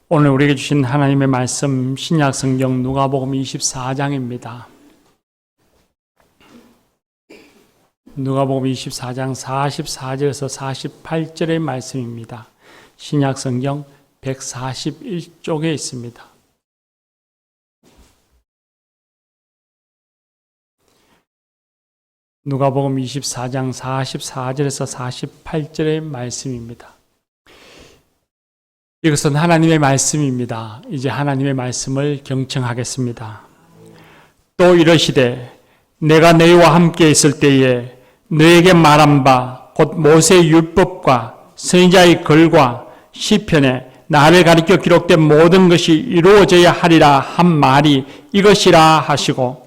오늘 우리에게 주신 하나님의 말씀 신약성경 누가복음 24장입니다. 누가복음 24장 44절에서 48절의 말씀입니다. 신약성경 141쪽에 있습니다. 누가복음 24장 44절에서 48절의 말씀입니다. 이것은 하나님의 말씀입니다. 이제 하나님의 말씀을 경청하겠습니다. 또 이러시되 내가 너희와 함께 있을 때에 너희에게 말한 바 곧 모세의 율법과 선지자의 글과 시편에 나를 가리켜 기록된 모든 것이 이루어져야 하리라 한 말이 이것이라 하시고,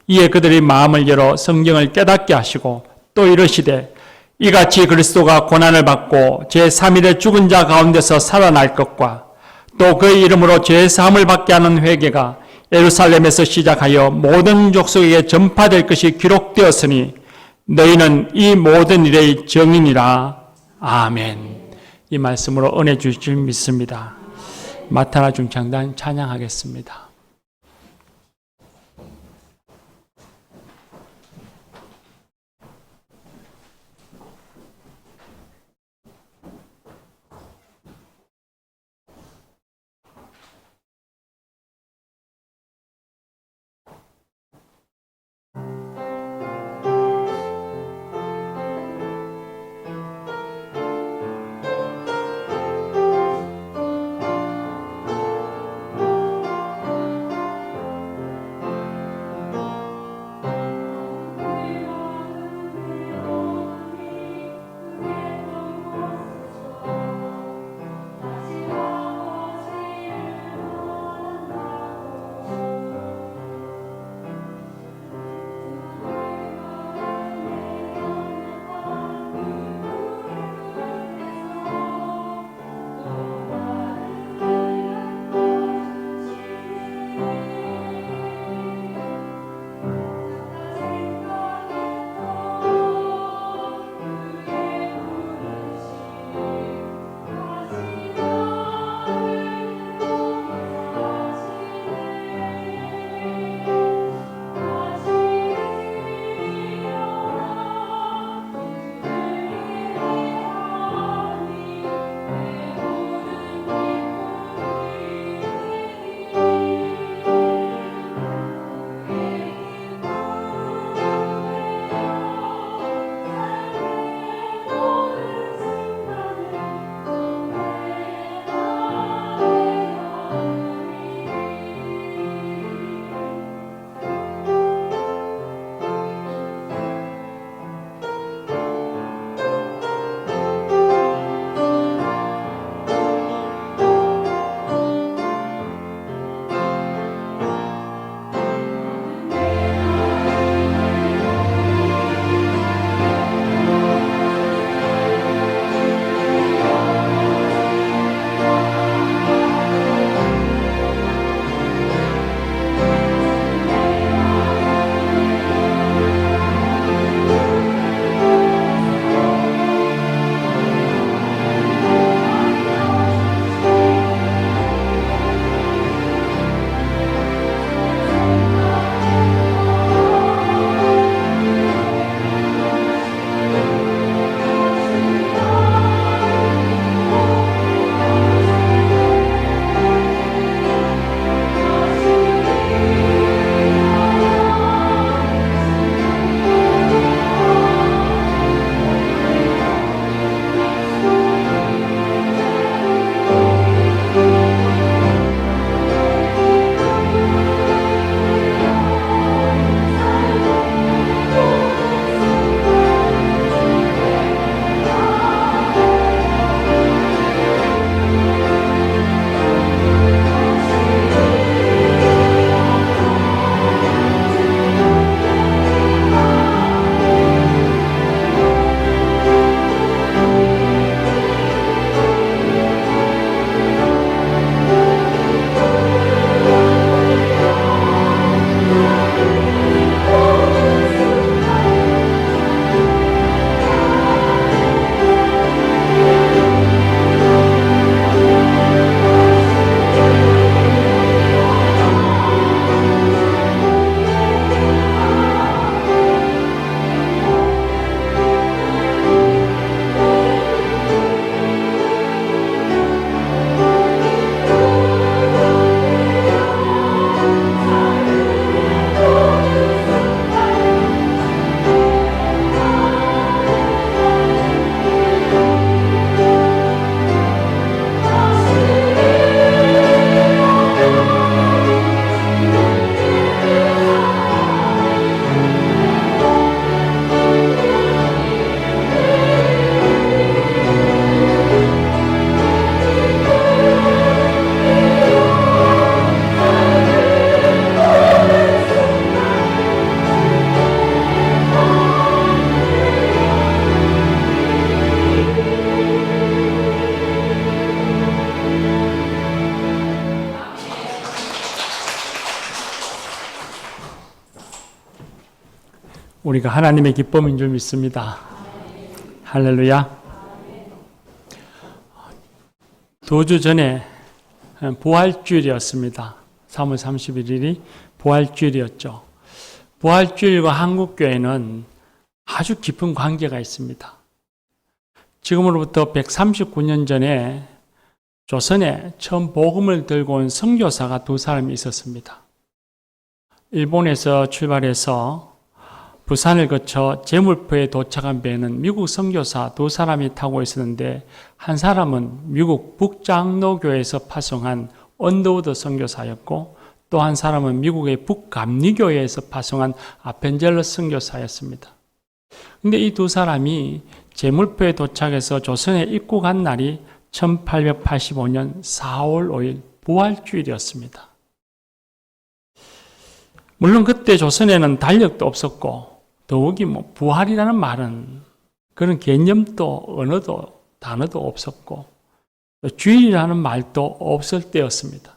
이에 그들의 마음을 열어 성경을 깨닫게 하시고, 또 이러시되 이같이 그리스도가 고난을 받고 제3일에 죽은 자 가운데서 살아날 것과 또 그의 이름으로 죄사함을 받게 하는 회개가 예루살렘에서 시작하여 모든 족속에게 전파될 것이 기록되었으니 너희는 이 모든 일의 증인이라. 아멘. 이 말씀으로 은혜 주실 줄 믿습니다. 마타나 중창단 찬양하겠습니다. 우리가 하나님의 기쁨인 줄 믿습니다. 할렐루야. 2주 전에 부활주일이었습니다. 3월 31일이 부활주일이었죠. 부활주일과 한국교회는 아주 깊은 관계가 있습니다. 지금으로부터 139년 전에 조선에 처음 복음을 들고 온 선교사가 2사람이 있었습니다. 일본에서 출발해서 부산을 거쳐 제물포에 도착한 배는 미국 선교사 2사람이 타고 있었는데, 한 사람은 미국 북장로교회에서 파송한 언더우드 선교사였고, 또 한 사람은 미국의 북감리교회에서 파송한 아펜젤러 선교사였습니다. 근데 이 2사람이 제물포에 도착해서 조선에 입국한 날이 1885년 4월 5일 부활주일이었습니다. 물론 그때 조선에는 달력도 없었고, 더욱이 부활이라는 말은 그런 개념도 언어도 단어도 없었고, 주일이라는 말도 없을 때였습니다.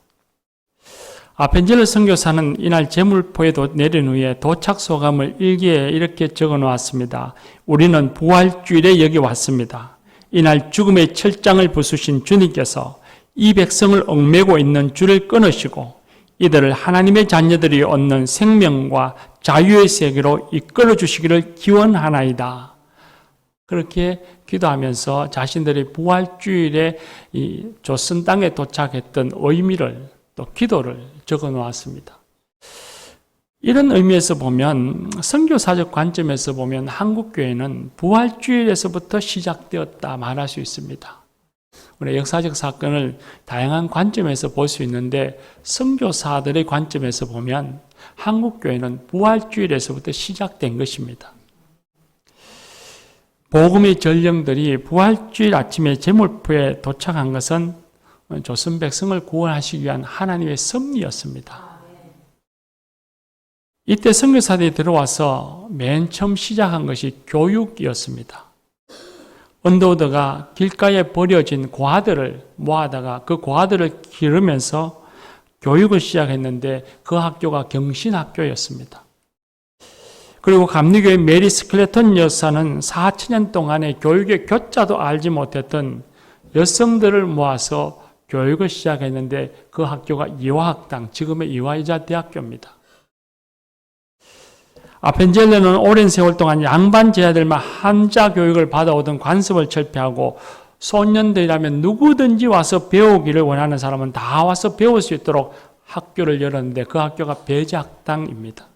아펜젤러 선교사는 이날 제물포에 내린 후에 도착 소감을 일기에 이렇게 적어 놓았습니다. 우리는 부활주일에 여기 왔습니다. 이날 죽음의 철장을 부수신 주님께서 이 백성을 얽매고 있는 줄을 끊으시고 이들을 하나님의 자녀들이 얻는 생명과 자유의 세계로 이끌어 주시기를 기원하나이다. 그렇게 기도하면서 자신들의 부활주일에 이 조선 땅에 도착했던 의미를, 또 기도를 적어 놓았습니다. 이런 의미에서 보면, 선교사적 관점에서 보면 한국교회는 부활주일에서부터 시작되었다 말할 수 있습니다. 우리 역사적 사건을 다양한 관점에서 볼 수 있는데, 선교사들의 관점에서 보면 한국교회는 부활주일에서부터 시작된 것입니다. 복음의 전령들이 부활주일 아침에 제물포에 도착한 것은 조선 백성을 구원하시기 위한 하나님의 섭리였습니다. 이때 선교사들이 들어와서 맨 처음 시작한 것이 교육이었습니다. 언더우드가 길가에 버려진 과들을 모아다가 그 과들을 기르면서 교육을 시작했는데, 그 학교가 경신학교였습니다. 그리고 감리교의 메리 스클레턴 여사는 4천년 동안의 교육의 교자도 알지 못했던 여성들을 모아서 교육을 시작했는데, 그 학교가 이화학당, 지금의 이화여자 대학교입니다. 아펜젤러는 오랜 세월 동안 양반 제자들만 한자 교육을 받아오던 관습을 철폐하고, 소년들이라면 누구든지 와서 배우기를 원하는 사람은 다 와서 배울 수 있도록 학교를 열었는데, 그 학교가 배제학당입니다.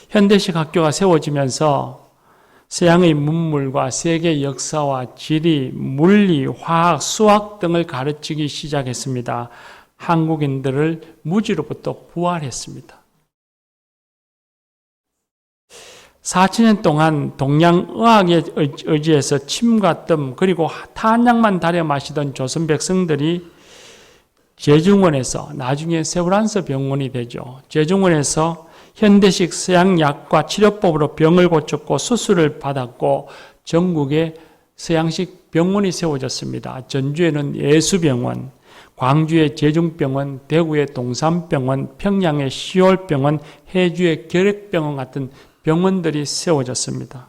현대식 학교가 세워지면서 서양의 문물과 세계 역사와 지리, 물리, 화학, 수학 등을 가르치기 시작했습니다. 한국인들을 무지로부터 부활했습니다. 4천년 동안 동양의학에 의지해서 침과 뜸 그리고 탄약만 달여 마시던 조선 백성들이 제중원에서, 나중에 세브란스 병원이 되죠. 제중원에서 현대식 서양약과 치료법으로 병을 고쳤고 수술을 받았고, 전국에 서양식 병원이 세워졌습니다. 전주에는 예수병원, 광주의 제중병원, 대구의 동산병원, 평양의 시올병원, 해주의 결핵병원 같은 병원들이 세워졌습니다.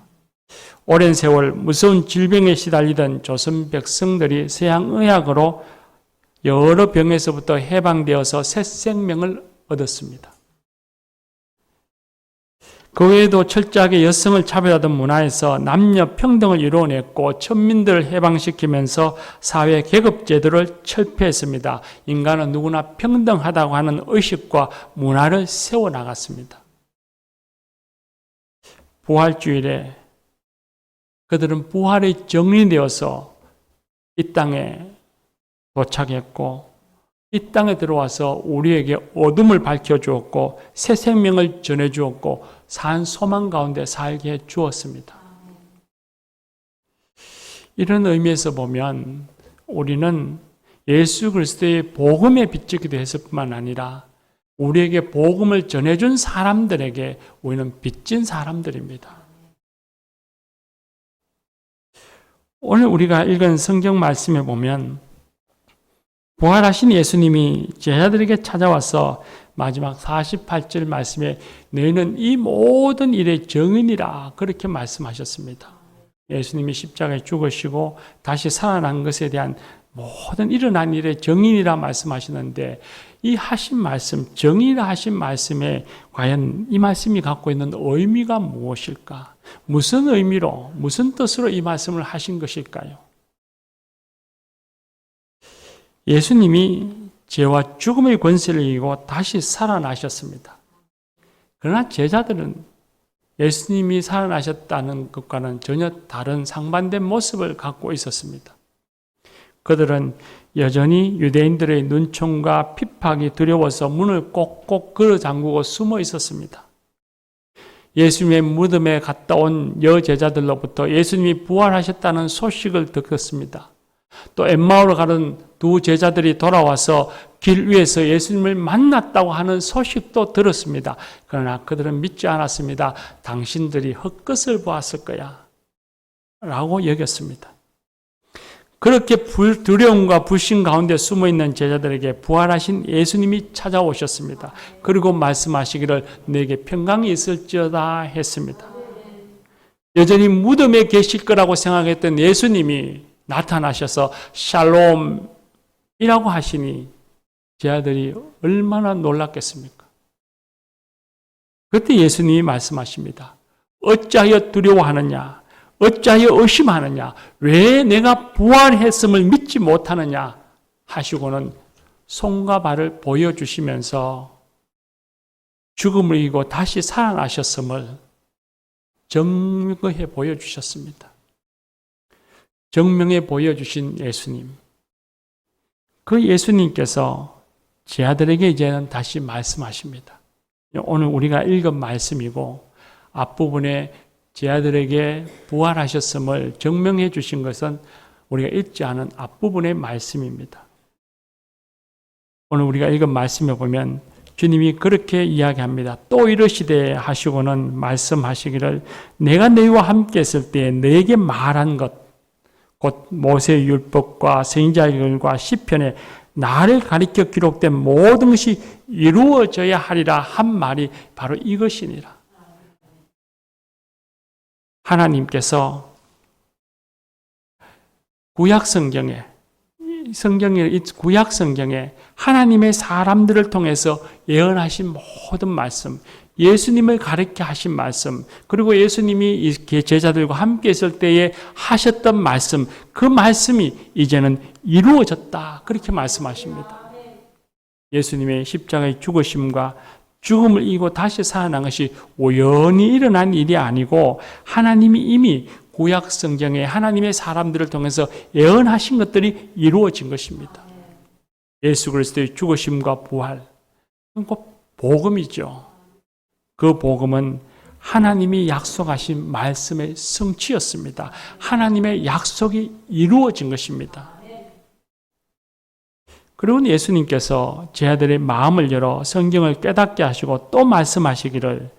오랜 세월 무서운 질병에 시달리던 조선 백성들이 서양의학으로 여러 병에서부터 해방되어서 새 생명을 얻었습니다. 그 외에도 철저하게 여성을 차별하던 문화에서 남녀 평등을 이루어냈고, 천민들을 해방시키면서 사회 계급 제도를 철폐했습니다. 인간은 누구나 평등하다고 하는 의식과 문화를 세워나갔습니다. 부활주일에 그들은 부활이 정리되어서 이 땅에 도착했고, 이 땅에 들어와서 우리에게 어둠을 밝혀주었고, 새 생명을 전해주었고, 산 소망 가운데 살게 해주었습니다. 이런 의미에서 보면 우리는 예수 그리스도의 복음의 빛이기도 했을 뿐만 아니라 우리에게 복음을 전해준 사람들에게 우리는 빚진 사람들입니다. 오늘 우리가 읽은 성경 말씀에 보면 부활하신 예수님이 제자들에게 찾아와서 마지막 48절 말씀에 너희는 이 모든 일의 증인이라 그렇게 말씀하셨습니다. 예수님이 십자가에 죽으시고 다시 살아난 것에 대한 모든 일어난 일의 증인이라 말씀하시는데 이 하신 말씀, 증인이라 하신 말씀에 과연 이 말씀이 갖고 있는 의미가 무엇일까? 무슨 의미로, 무슨 뜻으로 이 말씀을 하신 것일까요? 예수님이 죄와 죽음의 권세를 이기고 다시 살아나셨습니다. 그러나 제자들은 예수님이 살아나셨다는 것과는 전혀 다른 상반된 모습을 갖고 있었습니다. 그들은 여전히 유대인들의 눈총과 핍박이 두려워서 문을 꼭꼭 걸어 잠그고 숨어 있었습니다. 예수님의 무덤에 갔다 온 여제자들로부터 예수님이 부활하셨다는 소식을 듣었습니다. 또 엠마오로 가는 두 제자들이 돌아와서 길 위에서 예수님을 만났다고 하는 소식도 들었습니다. 그러나 그들은 믿지 않았습니다. 당신들이 헛것을 보았을 거야 라고 여겼습니다. 그렇게 두려움과 불신 가운데 숨어있는 제자들에게 부활하신 예수님이 찾아오셨습니다. 그리고 말씀하시기를 너에게 평강이 있을지어다 했습니다. 여전히 무덤에 계실 거라고 생각했던 예수님이 나타나셔서 샬롬이라고 하시니 제자들이 얼마나 놀랐겠습니까? 그때 예수님이 말씀하십니다. 어찌하여 두려워하느냐? 어찌하여 의심하느냐? 왜 내가 부활했음을 믿지 못하느냐? 하시고는 손과 발을 보여주시면서 죽음을 이기고 다시 살아나셨음을 증거해 보여주셨습니다. 증명해 보여주신 예수님. 그 예수님께서 제 아들에게 이제는 다시 말씀하십니다. 오늘 우리가 읽은 말씀이고 앞부분에 제 아들에게 부활하셨음을 증명해 주신 것은 우리가 읽지 않은 앞부분의 말씀입니다. 오늘 우리가 읽은 말씀에 보면 주님이 그렇게 이야기합니다. 또 이르시되 하시고는 말씀하시기를 내가 너희와 함께 있을 때에 너에게 말한 것 곧 모세의 율법과 선지자의 글과 시편에 나를 가리켜 기록된 모든 것이 이루어져야 하리라 한 말이 바로 이것이니라. 하나님께서 구약 성경에 하나님의 사람들을 통해서 예언하신 모든 말씀, 예수님을 가르쳐 하신 말씀, 그리고 예수님이 제자들과 함께 있을 때에 하셨던 말씀, 그 말씀이 이제는 이루어졌다. 그렇게 말씀하십니다. 예수님의 십자가의 죽으심과 죽음을 이기고 다시 살아난 것이 우연히 일어난 일이 아니고 하나님이 이미 구약 성경에 하나님의 사람들을 통해서 예언하신 것들이 이루어진 것입니다. 예수 그리스도의 죽으심과 부활, 곧 복음이죠. 그 복음은 하나님이 약속하신 말씀의 성취였습니다. 하나님의 약속이 이루어진 것입니다. 그리고 예수님께서 제 아들의 마음을 열어 성경을 깨닫게 하시고 또 말씀하시기를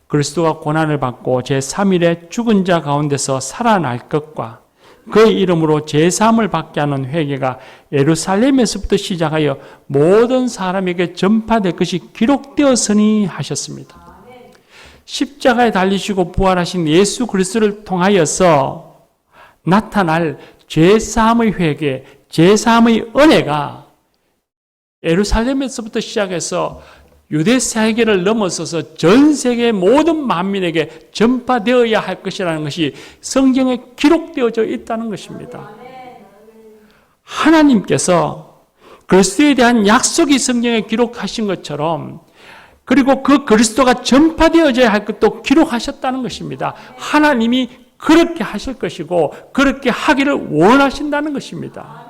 그리스도가 고난을 받고 제3일에 죽은 자 가운데서 살아날 것과 그의 이름으로 제3을 받게 하는 회개가 예루살렘에서부터 시작하여 모든 사람에게 전파될 것이 기록되었으니 하셨습니다. 십자가에 달리시고 부활하신 예수 그리스도를 통하여서 나타날 제3의 회개, 제3의 은혜가 예루살렘에서부터 시작해서 유대 세계를 넘어서서 전 세계 모든 만민에게 전파되어야 할 것이라는 것이 성경에 기록되어져 있다는 것입니다. 하나님께서 그리스도에 대한 약속이 성경에 기록하신 것처럼 그리고 그 그리스도가 전파되어져야 할 것도 기록하셨다는 것입니다. 하나님이 그렇게 하실 것이고 그렇게 하기를 원하신다는 것입니다.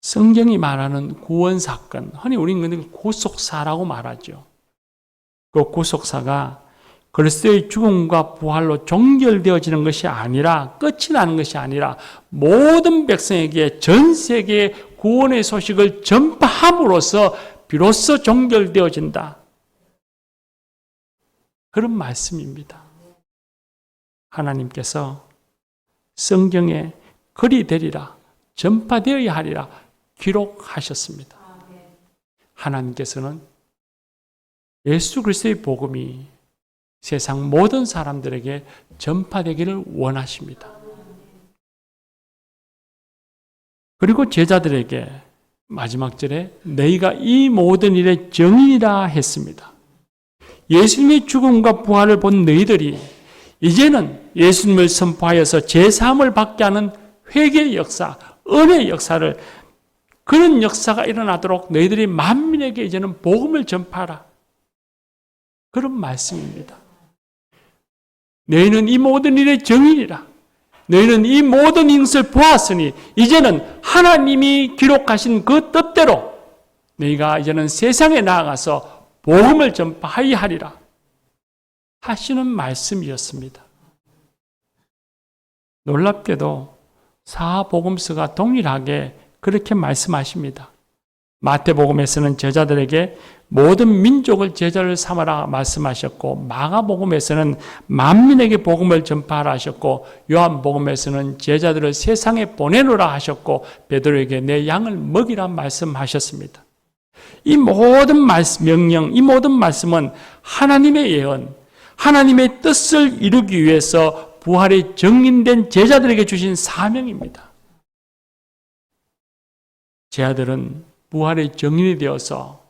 성경이 말하는 구원사건, 흔히 우리는 구속사라고 말하죠. 그 구속사가 그리스도의 죽음과 부활로 종결되어지는 것이 아니라 끝이 나는 것이 아니라 모든 백성에게 전 세계에 구원의 소식을 전파함으로써 비로소 종결되어진다. 그런 말씀입니다. 하나님께서 성경에 글이 되리라, 전파되어야 하리라 기록하셨습니다. 하나님께서는 예수 그리스도의 복음이 세상 모든 사람들에게 전파되기를 원하십니다. 그리고 제자들에게 마지막 절에 너희가 이 모든 일의 증인이라 했습니다. 예수님의 죽음과 부활을 본 너희들이 이제는 예수님을 선포하여서 제사함을 받게 하는 회개의 역사, 은혜의 역사를, 그런 역사가 일어나도록 너희들이 만민에게 이제는 복음을 전파하라. 그런 말씀입니다. 너희는 이 모든 일의 증인이라. 너희는 이 모든 것을 보았으니 이제는 하나님이 기록하신 그 뜻대로 너희가 이제는 세상에 나아가서 복음을 전파하여 하리라 하시는 말씀이었습니다. 놀랍게도 사복음서가 동일하게 그렇게 말씀하십니다. 마태복음에서는 제자들에게 모든 민족을 제자를 삼아라 말씀하셨고, 마가복음에서는 만민에게 복음을 전파하라 하셨고, 요한복음에서는 제자들을 세상에 보내노라 하셨고, 베드로에게 내 양을 먹이라 말씀하셨습니다. 이 모든 명령, 이 모든 말씀은 하나님의 예언, 하나님의 뜻을 이루기 위해서 부활이 정인된 제자들에게 주신 사명입니다. 제자들은 부활의 정인이 되어서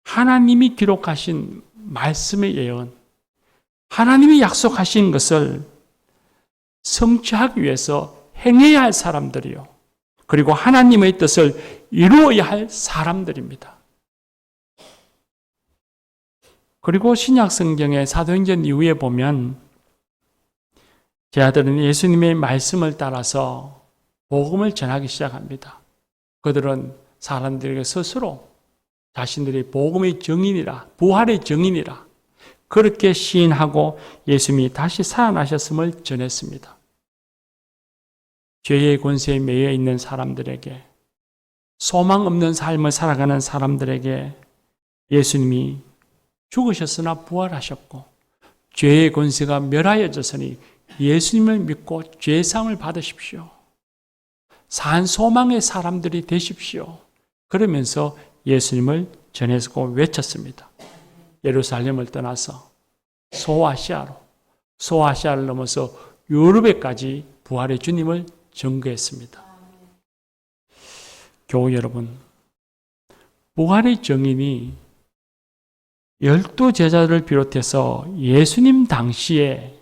하나님이 기록하신 말씀의 예언, 하나님이 약속하신 것을 성취하기 위해서 행해야 할 사람들이요, 그리고 하나님의 뜻을 이루어야 할 사람들입니다. 그리고 신약 성경의 사도행전 이후에 보면 제자들은 예수님의 말씀을 따라서 복음을 전하기 시작합니다. 그들은 사람들에게 스스로 자신들이 복음의 증인이라, 부활의 증인이라 그렇게 시인하고 예수님이 다시 살아나셨음을 전했습니다. 죄의 권세에 매여 있는 사람들에게, 소망 없는 삶을 살아가는 사람들에게 예수님이 죽으셨으나 부활하셨고 죄의 권세가 멸하여졌으니 예수님을 믿고 죄사함을 받으십시오. 산 소망의 사람들이 되십시오. 그러면서 예수님을 전했고 외쳤습니다. 예루살렘을 떠나서 소아시아를 넘어서 유럽에까지 부활의 주님을 증거했습니다. 교우 여러분, 부활의 증인이 12제자들을 비롯해서 예수님 당시에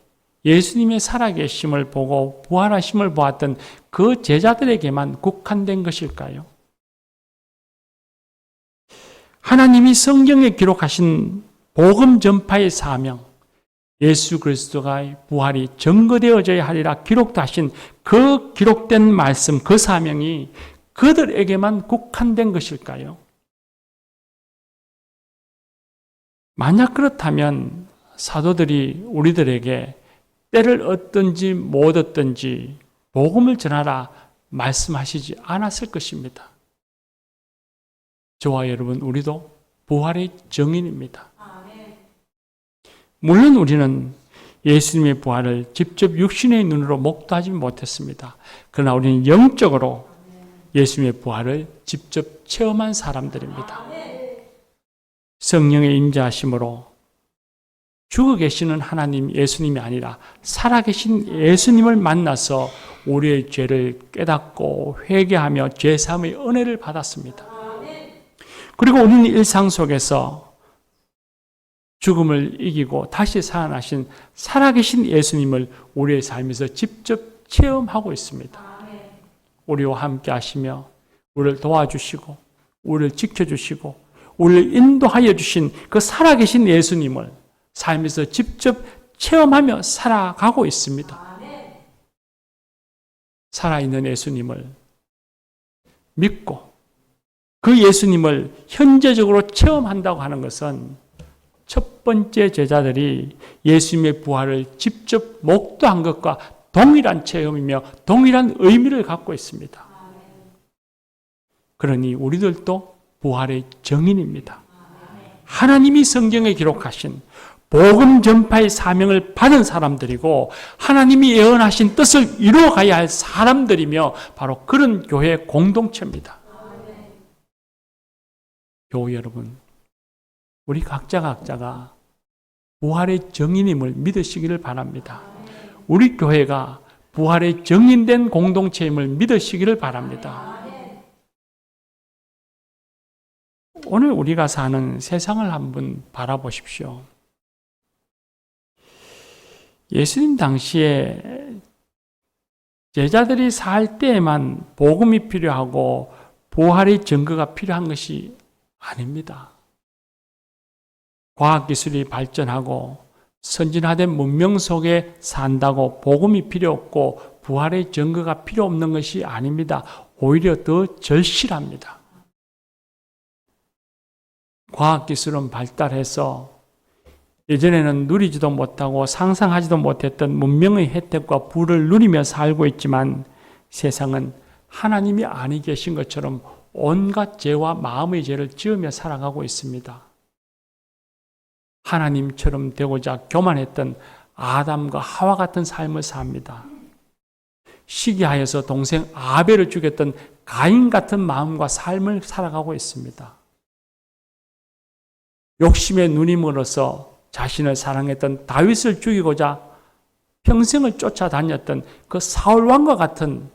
예수님의 살아계심을 보고 부활하심을 보았던 그 제자들에게만 국한된 것일까요? 하나님이 성경에 기록하신 복음 전파의 사명, 예수 그리스도가 부활이 증거되어져야 하리라 기록하신 그 기록된 말씀, 그 사명이 그들에게만 국한된 것일까요? 만약 그렇다면 사도들이 우리들에게 때를 얻든지 못 얻든지 복음을 전하라 말씀하시지 않았을 것입니다. 저와 여러분, 우리도 부활의 증인입니다. 물론 우리는 예수님의 부활을 직접 육신의 눈으로 목도하지 못했습니다. 그러나 우리는 영적으로 예수님의 부활을 직접 체험한 사람들입니다. 성령의 임재하심으로 죽어 계시는 하나님 예수님이 아니라 살아계신 예수님을 만나서 우리의 죄를 깨닫고 회개하며 죄사함의 은혜를 받았습니다. 그리고 우리는 일상 속에서 죽음을 이기고 다시 살아나신 살아계신 예수님을 우리의 삶에서 직접 체험하고 있습니다. 우리와 함께 하시며 우리를 도와주시고 우리를 지켜주시고 우리를 인도하여 주신 그 살아계신 예수님을 삶에서 직접 체험하며 살아가고 있습니다. 살아있는 예수님을 믿고 그 예수님을 현재적으로 체험한다고 하는 것은 첫 번째 제자들이 예수님의 부활을 직접 목도한 것과 동일한 체험이며 동일한 의미를 갖고 있습니다. 그러니 우리들도 부활의 증인입니다. 하나님이 성경에 기록하신 복음 전파의 사명을 받은 사람들이고 하나님이 예언하신 뜻을 이루어가야 할 사람들이며 바로 그런 교회 공동체입니다. 교회 여러분, 우리 각자가 부활의 정인임을 믿으시기를 바랍니다. 우리 교회가 부활의 정인된 공동체임을 믿으시기를 바랍니다. 오늘 우리가 사는 세상을 한번 바라보십시오. 예수님 당시에 제자들이 살 때에만 복음이 필요하고 부활의 증거가 필요한 것이 아닙니다. 과학기술이 발전하고 선진화된 문명 속에 산다고 복음이 필요 없고 부활의 증거가 필요 없는 것이 아닙니다. 오히려 더 절실합니다. 과학기술은 발달해서 예전에는 누리지도 못하고 상상하지도 못했던 문명의 혜택과 부를 누리며 살고 있지만 세상은 하나님이 아니 계신 것처럼 온갖 죄와 마음의 죄를 지으며 살아가고 있습니다. 하나님처럼 되고자 교만했던 아담과 하와 같은 삶을 삽니다. 시기하여서 동생 아벨을 죽였던 가인 같은 마음과 삶을 살아가고 있습니다. 욕심의 눈이 멀어서 자신을 사랑했던 다윗을 죽이고자 평생을 쫓아다녔던 그 사울 왕과 같은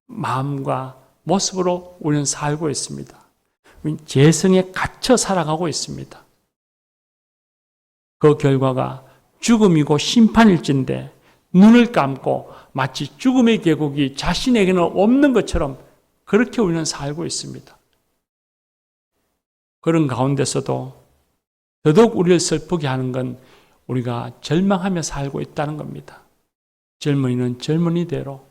마음과 모습으로 우리는 살고 있습니다. 죄성에 갇혀 살아가고 있습니다. 그 결과가 죽음이고 심판일진데 눈을 감고 마치 죽음의 계곡이 자신에게는 없는 것처럼 그렇게 우리는 살고 있습니다. 그런 가운데서도 더더욱 우리를 슬프게 하는 건 우리가 절망하며 살고 있다는 겁니다. 젊은이는 젊은이대로,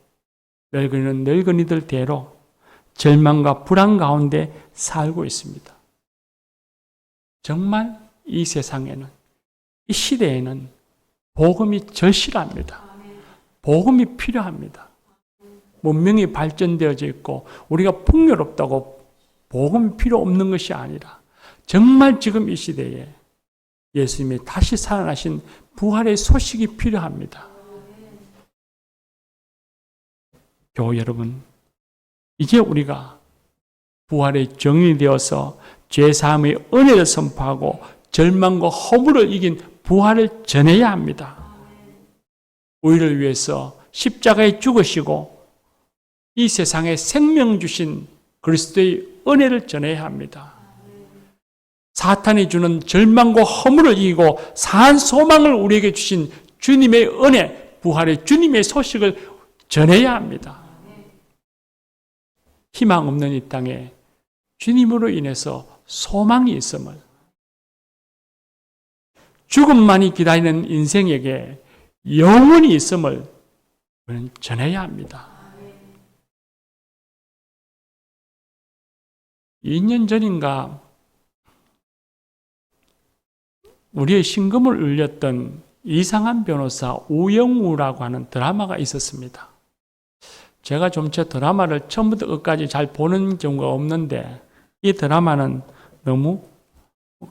늙은이는 늙은이들대로 절망과 불안 가운데 살고 있습니다. 정말 이 세상에는, 이 시대에는 복음이 절실합니다. 복음이 필요합니다. 문명이 발전되어져 있고 우리가 풍요롭다고 복음이 필요 없는 것이 아니라 정말 지금 이 시대에 예수님이 다시 살아나신 부활의 소식이 필요합니다. 교회 여러분, 이제 우리가 부활의 정인이 되어서 죄사함의 은혜를 선포하고 절망과 허물을 이긴 부활을 전해야 합니다. 우리를 위해서 십자가에 죽으시고 이 세상에 생명 주신 그리스도의 은혜를 전해야 합니다. 사탄이 주는 절망과 허물을 이기고 산 소망을 우리에게 주신 주님의 은혜, 부활의 주님의 소식을 전해야 합니다. 희망 없는 이 땅에 주님으로 인해서 소망이 있음을, 죽음만이 기다리는 인생에게 영원히 있음을 우리는 전해야 합니다. 2년 전인가 우리의 심금을 울렸던 이상한 변호사 우영우라고 하는 드라마가 있었습니다. 제가 좀처 드라마를 처음부터 끝까지 잘 보는 경우가 없는데 이 드라마는 너무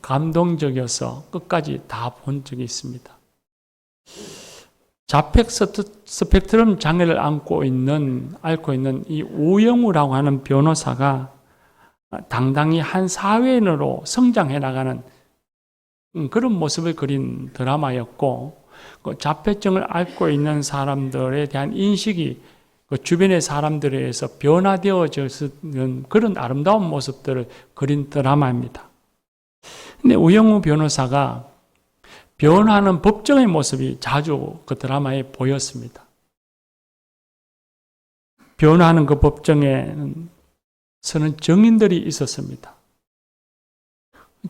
감동적이어서 끝까지 다 본 적이 있습니다. 자폐 스펙트럼 장애를 앓고 있는 이 우영우라고 하는 변호사가 당당히 한 사회인으로 성장해 나가는 그런 모습을 그린 드라마였고, 그 자폐증을 앓고 있는 사람들에 대한 인식이 그 주변의 사람들에 의해서 변화되어지는 그런 아름다운 모습들을 그린 드라마입니다. 근데 우영우 변호사가 변화하는 법정의 모습이 자주 그 드라마에 보였습니다. 변화하는 그 법정에는 서는 증인들이 있었습니다.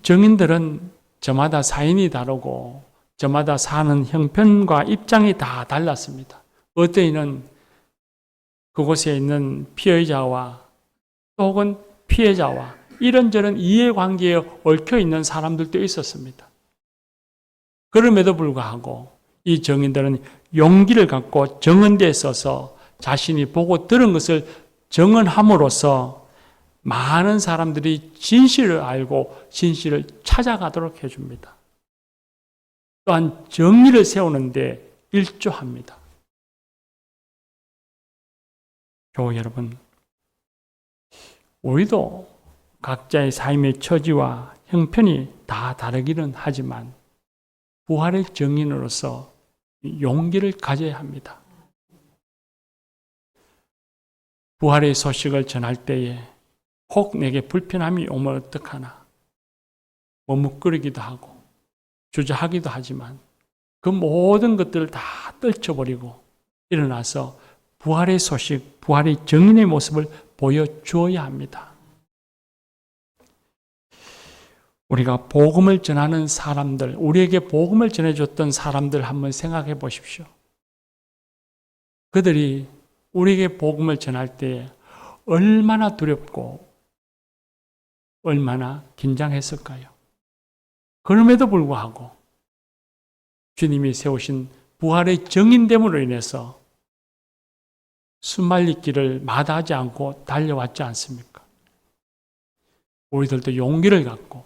증인들은 저마다 사인이 다르고 저마다 사는 형편과 입장이 다 달랐습니다. 어떤 이는 그곳에 있는 피의자와 혹은 피해자와 이런저런 이해관계에 얽혀있는 사람들도 있었습니다. 그럼에도 불구하고 이 증인들은 용기를 갖고 증언대에 서서 자신이 보고 들은 것을 증언함으로써 많은 사람들이 진실을 알고 진실을 찾아가도록 해줍니다. 또한 정의를 세우는 데 일조합니다. 교회 여러분, 우리도 각자의 삶의 처지와 형편이 다 다르기는 하지만 부활의 증인으로서 용기를 가져야 합니다. 부활의 소식을 전할 때에 혹 내게 불편함이 오면 어떡하나 머뭇거리기도 하고 주저하기도 하지만 그 모든 것들을 다 떨쳐버리고 일어나서 부활의 소식, 부활의 증인의 모습을 보여주어야 합니다. 우리가 복음을 전하는 사람들, 우리에게 복음을 전해줬던 사람들 한번 생각해 보십시오. 그들이 우리에게 복음을 전할 때 얼마나 두렵고 얼마나 긴장했을까요? 그럼에도 불구하고 주님이 세우신 부활의 증인됨으로 인해서 수말리 길을 마다하지 않고 달려왔지 않습니까? 우리들도 용기를 갖고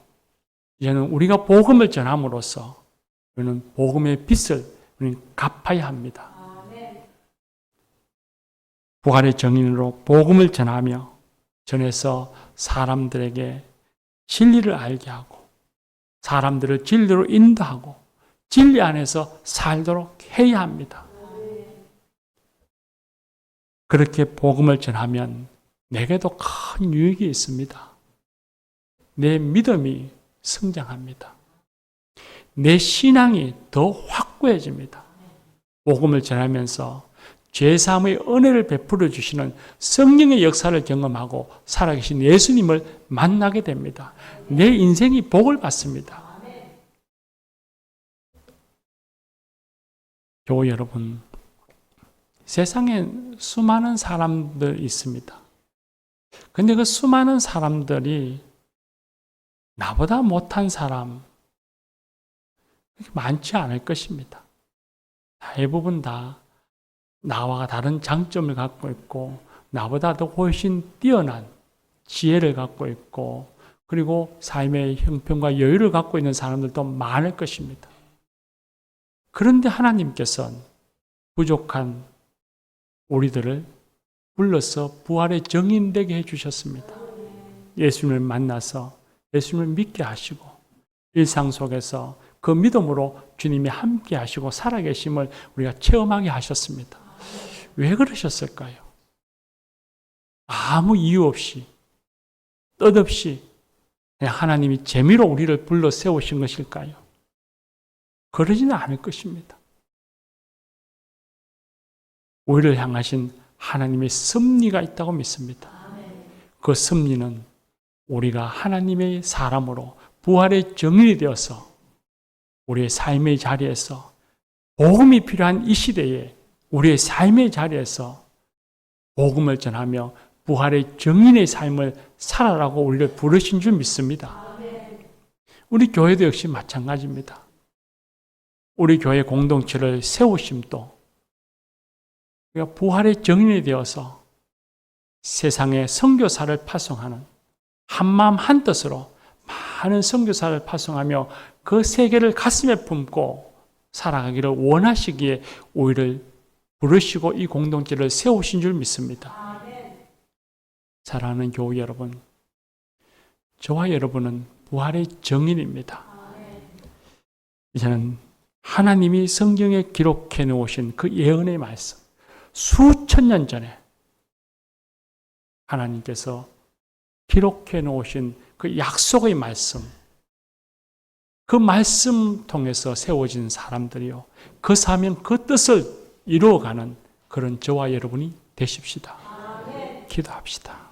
이제는 우리가 복음을 전함으로써 우리는 복음의 빚을 우리는 갚아야 합니다. 부활의 증인으로 복음을 전해서 사람들에게 진리를 알게 하고 사람들을 진리로 인도하고 진리 안에서 살도록 해야 합니다. 그렇게 복음을 전하면 내게도 큰 유익이 있습니다. 내 믿음이 성장합니다. 내 신앙이 더 확고해집니다. 복음을 전하면서 죄사함의 은혜를 베풀어 주시는 성령의 역사를 경험하고 살아계신 예수님을 만나게 됩니다. 내 인생이 복을 받습니다. 교회 여러분, 세상에 수많은 사람들 있습니다. 근데 그 수많은 사람들이 나보다 못한 사람 많지 않을 것입니다. 대부분 다 나와 다른 장점을 갖고 있고 나보다 더 훨씬 뛰어난 지혜를 갖고 있고 그리고 삶의 형편과 여유를 갖고 있는 사람들도 많을 것입니다. 그런데 하나님께서는 부족한 우리들을 불러서 부활의 증인되게 해주셨습니다. 예수님을 만나서 예수님을 믿게 하시고 일상 속에서 그 믿음으로 주님이 함께 하시고 살아계심을 우리가 체험하게 하셨습니다. 왜 그러셨을까요? 아무 이유 없이 뜻없이 그냥 하나님이 재미로 우리를 불러 세우신 것일까요? 그러지는 않을 것입니다. 우리를 향하신 하나님의 섭리가 있다고 믿습니다. 그 섭리는 우리가 하나님의 사람으로 부활의 증인이 되어서 우리의 삶의 자리에서 복음이 필요한 이 시대에 우리의 삶의 자리에서 복음을 전하며 부활의 증인의 삶을 살아라고 우리를 부르신 줄 믿습니다. 우리 교회도 역시 마찬가지입니다. 우리 교회 공동체를 세우심도 우리가 부활의 증인이 되어서 세상에 선교사를 파송하는 한마음 한뜻으로 많은 선교사를 파송하며 그 세계를 가슴에 품고 살아가기를 원하시기에 우리를 부르시고 이 공동체를 세우신 줄 믿습니다. 사랑하는 교회 여러분, 저와 여러분은 부활의 증인입니다. 이제는 하나님이 성경에 기록해 놓으신 그 예언의 말씀, 수천 년 전에 하나님께서 기록해 놓으신 그 약속의 말씀, 그 말씀 통해서 세워진 사람들이요, 그 사명, 그 뜻을 이루어가는 그런 저와 여러분이 되십시다. 기도합시다.